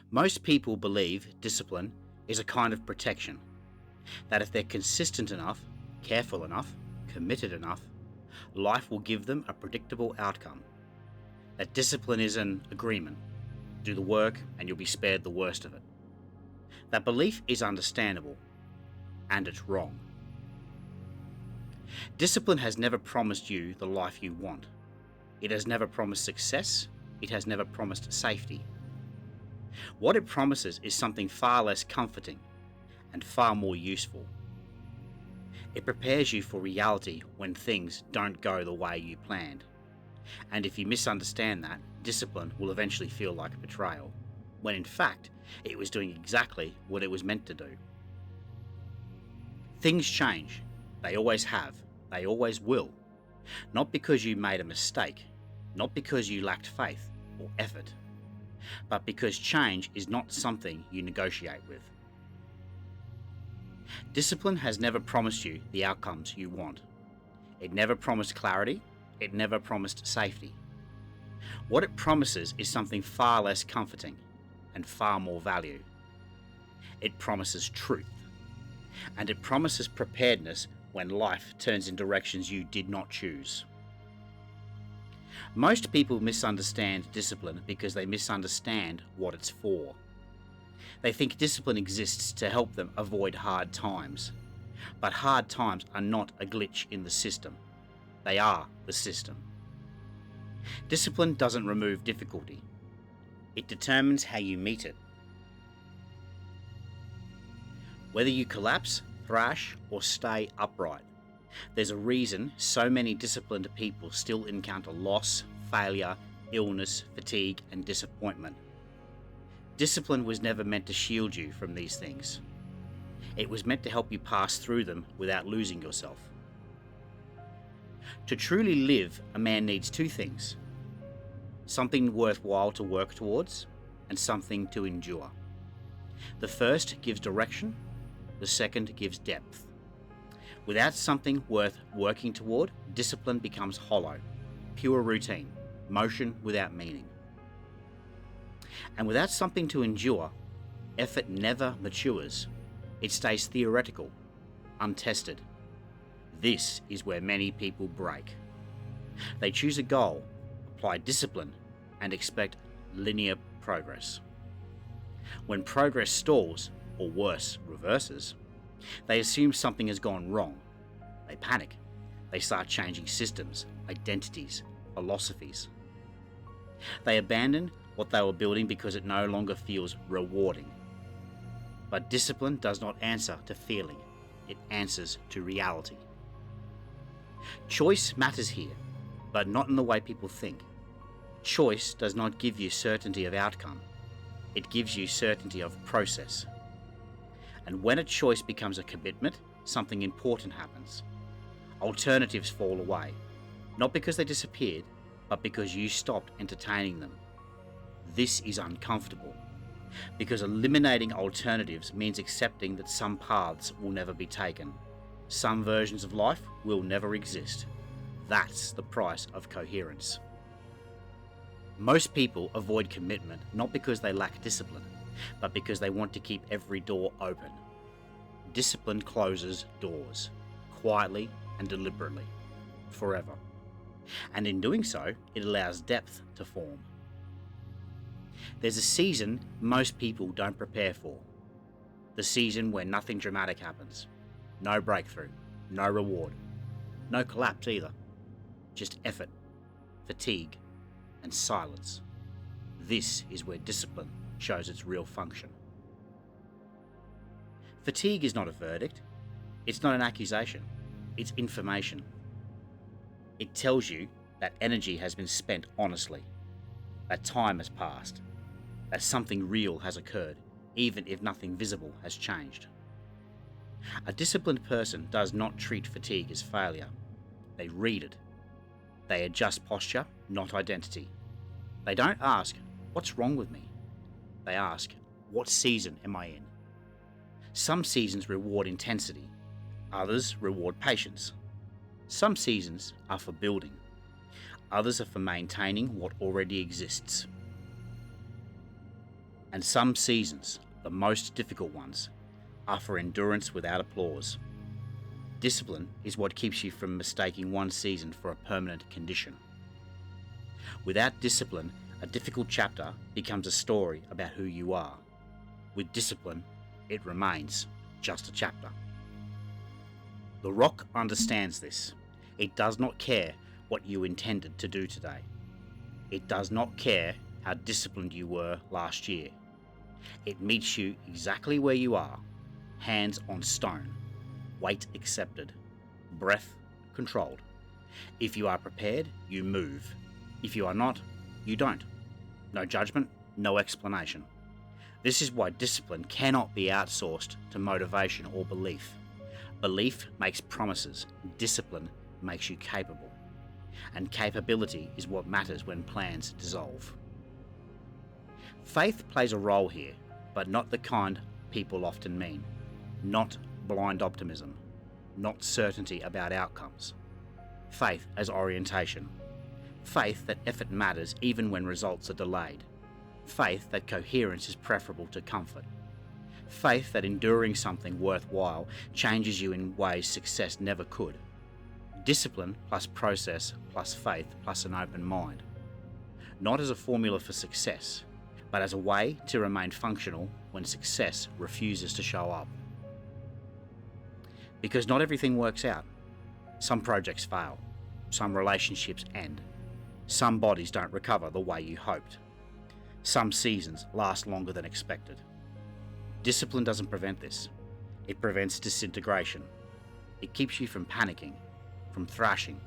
Most people believe discipline is a kind of protection, that if they're consistent enough, careful enough, committed enough, life will give them a predictable outcome. That discipline is an agreement. Do the work and you'll be spared the worst of it. That belief is understandable, and it's wrong. Discipline has never promised you the life you want. It has never promised success. It has never promised safety. What it promises is something far less comforting and far more useful. It prepares you for reality when things don't go the way you planned. And if you misunderstand that, discipline will eventually feel like a betrayal, when in fact, it was doing exactly what it was meant to do. Things change. They always have. They always will. Not because you made a mistake, not because you lacked faith or effort, but because change is not something you negotiate with. Discipline has never promised you the outcomes you want. It never promised clarity. It never promised safety. What it promises is something far less comforting and far more value. It promises truth. And it promises preparedness when life turns in directions you did not choose. Most people misunderstand discipline because they misunderstand what it's for. They think discipline exists to help them avoid hard times. But hard times are not a glitch in the system. They are the system. Discipline doesn't remove difficulty. It determines how you meet it. Whether you collapse, thrash, or stay upright, there's a reason so many disciplined people still encounter loss, failure, illness, fatigue, and disappointment. Discipline was never meant to shield you from these things. It was meant to help you pass through them without losing yourself. To truly live, a man needs two things: something worthwhile to work towards, and something to endure. The first gives direction, the second gives depth. Without something worth working toward, discipline becomes hollow, pure routine, motion without meaning. And without something to endure, effort never matures. It stays theoretical, untested. This is where many people break. They choose a goal, apply discipline, and expect linear progress. When progress stalls, or worse, reverses, they assume something has gone wrong. They panic. They start changing systems, identities, philosophies. They abandon what they were building because it no longer feels rewarding. But discipline does not answer to feeling. It answers to reality. Choice matters here, but not in the way people think. Choice does not give you certainty of outcome. It gives you certainty of process. And when a choice becomes a commitment, something important happens. Alternatives fall away, not because they disappeared, but because you stopped entertaining them. This is uncomfortable, because eliminating alternatives means accepting that some paths will never be taken. Some versions of life will never exist. That's the price of coherence. Most people avoid commitment not because they lack discipline, but because they want to keep every door open. Discipline closes doors, quietly and deliberately, forever. And in doing so, it allows depth to form. There's a season most people don't prepare for. The season where nothing dramatic happens. No breakthrough, no reward, no collapse either. Just effort, fatigue, and silence. This is where discipline shows its real function. Fatigue is not a verdict. It's not an accusation. It's information. It tells you that energy has been spent honestly, that time has passed, that something real has occurred, even if nothing visible has changed. A disciplined person does not treat fatigue as failure. They read it. They adjust posture, not identity. They don't ask, "What's wrong with me?" They ask, "What season am I in?" Some seasons reward intensity. Others reward patience. Some seasons are for building. Others are for maintaining what already exists. And some seasons, the most difficult ones, are for endurance without applause. Discipline is what keeps you from mistaking one season for a permanent condition. Without discipline, a difficult chapter becomes a story about who you are. With discipline, it remains just a chapter. The rock understands this. It does not care what you intended to do today. It does not care how disciplined you were last year. It meets you exactly where you are, hands on stone, weight accepted, breath controlled. If you are prepared, you move. If you are not, you don't. No judgment, no explanation. This is why discipline cannot be outsourced to motivation or belief. Belief makes promises, discipline makes you capable. And capability is what matters when plans dissolve. Faith plays a role here, but not the kind people often mean. Not blind optimism, not certainty about outcomes. Faith as orientation. Faith that effort matters even when results are delayed. Faith that coherence is preferable to comfort. Faith that enduring something worthwhile changes you in ways success never could. Discipline plus process plus faith plus an open mind. Not as a formula for success, but as a way to remain functional when success refuses to show up. Because not everything works out. Some projects fail. Some relationships end. Some bodies don't recover the way you hoped. Some seasons last longer than expected. Discipline doesn't prevent this. It prevents disintegration. It keeps you from panicking, from thrashing,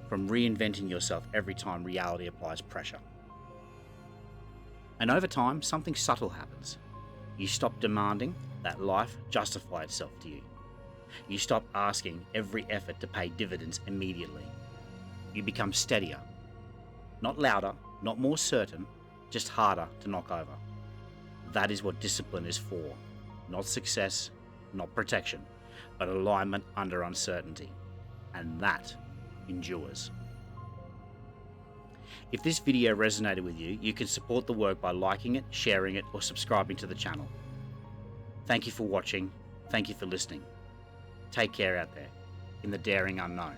from reinventing yourself every time reality applies pressure. And over time, something subtle happens. You stop demanding that life justify itself to you. You stop asking every effort to pay dividends immediately. You become steadier. Not louder, not more certain, just harder to knock over. That is what discipline is for. Not success, not protection, but alignment under uncertainty. And that endures. If this video resonated with you, you can support the work by liking it, sharing it, or subscribing to the channel. Thank you for watching. Thank you for listening. Take care out there in the daring unknown.